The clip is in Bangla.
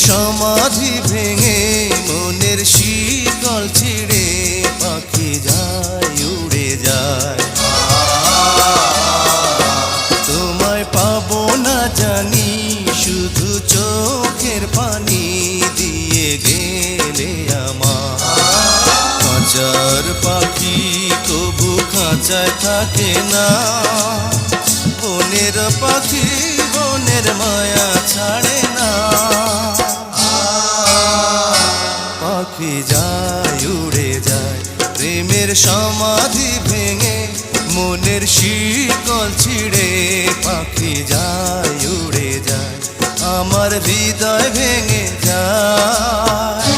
সমাধি ভেঙে মনের শিকল ছিঁড়ে পাখি যায় উড়ে যায়। তোমায় পাবো না জানি শুধু চোখের পানি দিয়ে গেলে আমার। খাঁচার পাখি তবু খাঁচায় থাকে না, বনের পাখি বনের মায়া ছাড়ে না। পাখি যায় উড়ে যায় প্রেমের সমাধি ভেঙে মনের শিকল ছিঁড়ে পাখি যায় উড়ে যায়, আমার হৃদয় ভেঙে যায়।